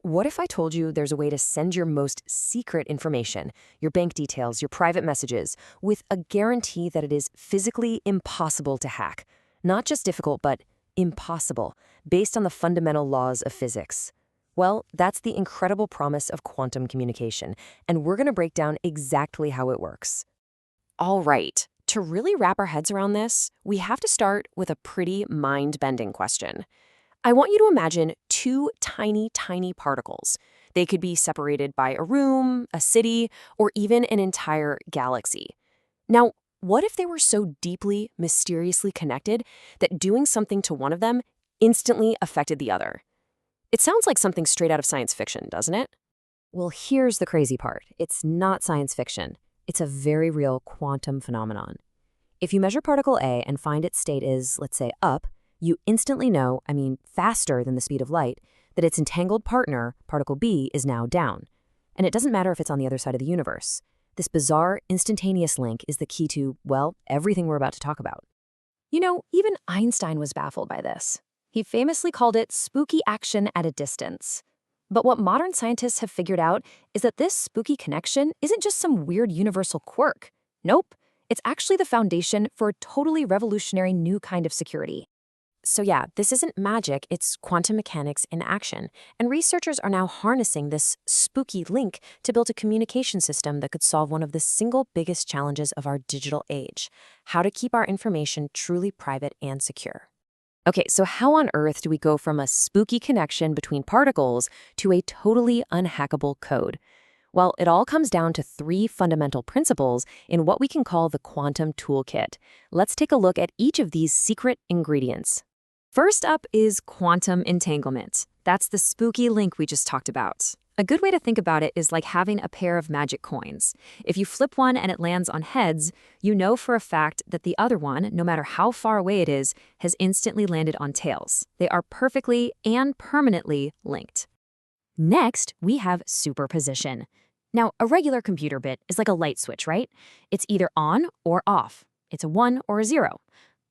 What if I told you there's a way to send your most secret information, your bank details, your private messages, with a guarantee that it is physically impossible to hack? Not just difficult, but impossible, based on the fundamental laws of physics. Well, that's the incredible promise of quantum communication, and we're going to break down exactly how it works. All right, to really wrap our heads around this, we have to start with a pretty mind-bending question. I want you to imagine two tiny, tiny particles. They could be separated by a room, a city, or even an entire galaxy. Now, what if they were so deeply, mysteriously connected that doing something to one of them instantly affected the other? It sounds like something straight out of science fiction, doesn't it? Well, here's the crazy part. It's not science fiction. It's a very real quantum phenomenon. If you measure particle A and find its state is, let's say, up, you instantly know, faster than the speed of light, that its entangled partner, particle B, is now down. And it doesn't matter if it's on the other side of the universe. This bizarre, instantaneous link is the key to, well, everything we're about to talk about. You know, even Einstein was baffled by this. He famously called it spooky action at a distance. But what modern scientists have figured out is that this spooky connection isn't just some weird universal quirk. Nope, it's actually the foundation for a totally revolutionary new kind of security. So yeah, this isn't magic, it's quantum mechanics in action. And researchers are now harnessing this spooky link to build a communication system that could solve one of the single biggest challenges of our digital age: how to keep our information truly private and secure. Okay, so how on earth do we go from a spooky connection between particles to a totally unhackable code? Well, it all comes down to three fundamental principles in what we can call the quantum toolkit. Let's take a look at each of these secret ingredients. First up is quantum entanglement. That's the spooky link we just talked about. A good way to think about it is like having a pair of magic coins. If you flip one and it lands on heads, you know for a fact that the other one, no matter how far away it is, has instantly landed on tails. They are perfectly and permanently linked. Next, we have superposition. Now, a regular computer bit is like a light switch, right? It's either on or off. It's a 1 or a 0.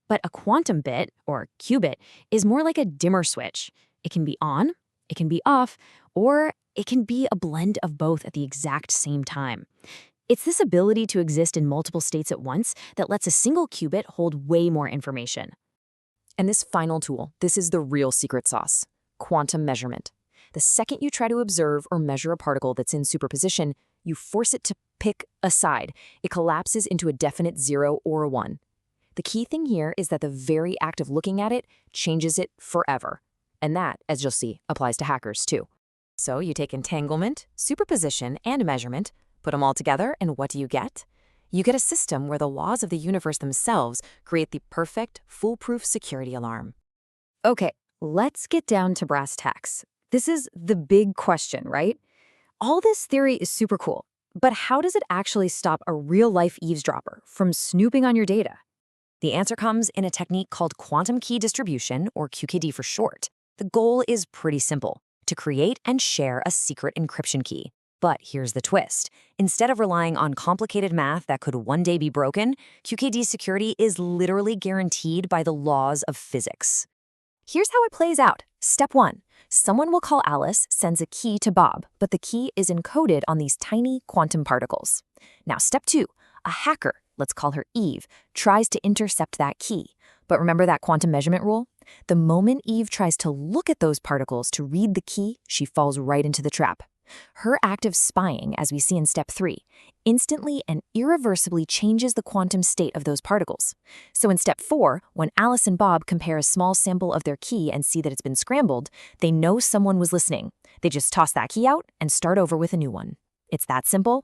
But a quantum bit, or qubit, is more like a dimmer switch. It can be on, it can be off, or it can be a blend of both at the exact same time. It's this ability to exist in multiple states at once that lets a single qubit hold way more information. And this final tool, this is the real secret sauce: quantum measurement. The second you try to observe or measure a particle that's in superposition, you force it to pick a side. It collapses into a definite 0 or a 1. The key thing here is that the very act of looking at it changes it forever. And that, as you'll see, applies to hackers too. So you take entanglement, superposition, and measurement, put them all together, and what do you get? You get a system where the laws of the universe themselves create the perfect, foolproof security alarm. Okay, let's get down to brass tacks. This is the big question, right? All this theory is super cool, but how does it actually stop a real-life eavesdropper from snooping on your data? The answer comes in a technique called quantum key distribution, or QKD for short. The goal is pretty simple: to create and share a secret encryption key. But here's the twist. Instead of relying on complicated math that could one day be broken, QKD security is literally guaranteed by the laws of physics. Here's how it plays out. Step 1. Someone we'll call Alice sends a key to Bob, but the key is encoded on these tiny quantum particles. Now, step 2. A hacker, let's call her Eve, tries to intercept that key. But remember that quantum measurement rule? The moment Eve tries to look at those particles to read the key, she falls right into the trap. Her act of spying, as we see in step 3, instantly and irreversibly changes the quantum state of those particles. So in step 4, when Alice and Bob compare a small sample of their key and see that it's been scrambled, they know someone was listening. They just toss that key out and start over with a new one. It's that simple.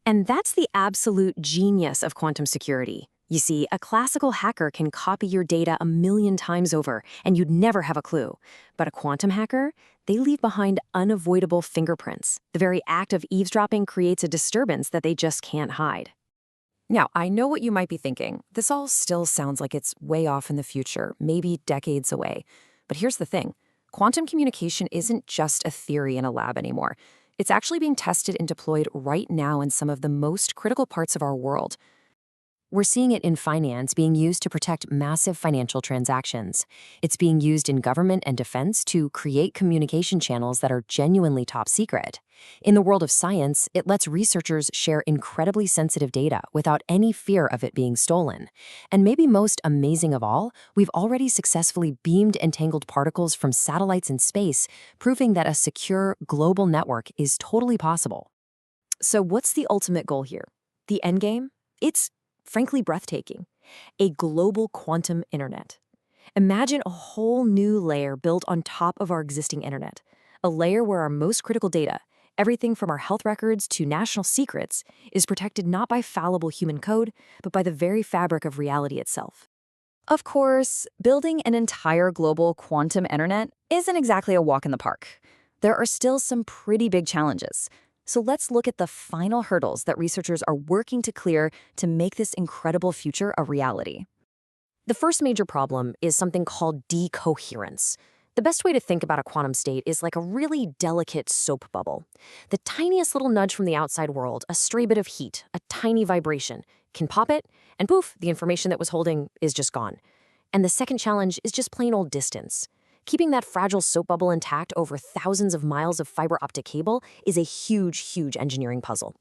And that's the absolute genius of quantum security. You see, a classical hacker can copy your data 1,000,000 times over, and you'd never have a clue. But a quantum hacker, they leave behind unavoidable fingerprints. The very act of eavesdropping creates a disturbance that they just can't hide. Now, I know what you might be thinking. This all still sounds like it's way off in the future, maybe decades away. But here's the thing. Quantum communication isn't just a theory in a lab anymore. It's actually being tested and deployed right now in some of the most critical parts of our world. We're seeing it in finance being used to protect massive financial transactions. It's being used in government and defense to create communication channels that are genuinely top secret. In the world of science, it lets researchers share incredibly sensitive data without any fear of it being stolen. And maybe most amazing of all, we've already successfully beamed entangled particles from satellites in space, proving that a secure global network is totally possible. So what's the ultimate goal here? The end game? It's frankly breathtaking. A global quantum internet. Imagine a whole new layer built on top of our existing internet. A layer where our most critical data, everything from our health records to national secrets, is protected not by fallible human code, but by the very fabric of reality itself. Of course, building an entire global quantum internet isn't exactly a walk in the park. There are still some pretty big challenges. So let's look at the final hurdles that researchers are working to clear to make this incredible future a reality. The first major problem is something called decoherence. The best way to think about a quantum state is like a really delicate soap bubble. The tiniest little nudge from the outside world, a stray bit of heat, a tiny vibration, can pop it, and poof, the information that was holding is just gone. And the second challenge is just plain old distance. Keeping that fragile soap bubble intact over thousands of miles of fiber optic cable is a huge engineering puzzle.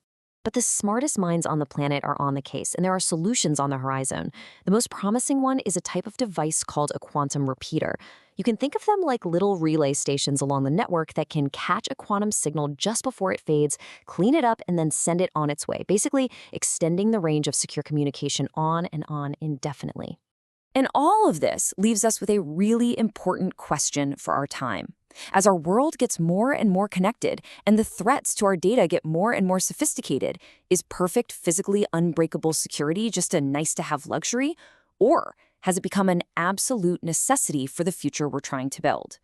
But the smartest minds on the planet are on the case, and there are solutions on the horizon. The most promising one is a type of device called a quantum repeater. You can think of them like little relay stations along the network that can catch a quantum signal just before it fades, clean it up, and then send it on its way, basically extending the range of secure communication on and on indefinitely. And all of this leaves us with a really important question for our time. As our world gets more and more connected and the threats to our data get more and more sophisticated, is perfect physically unbreakable security just a nice-to-have luxury? Or has it become an absolute necessity for the future we're trying to build?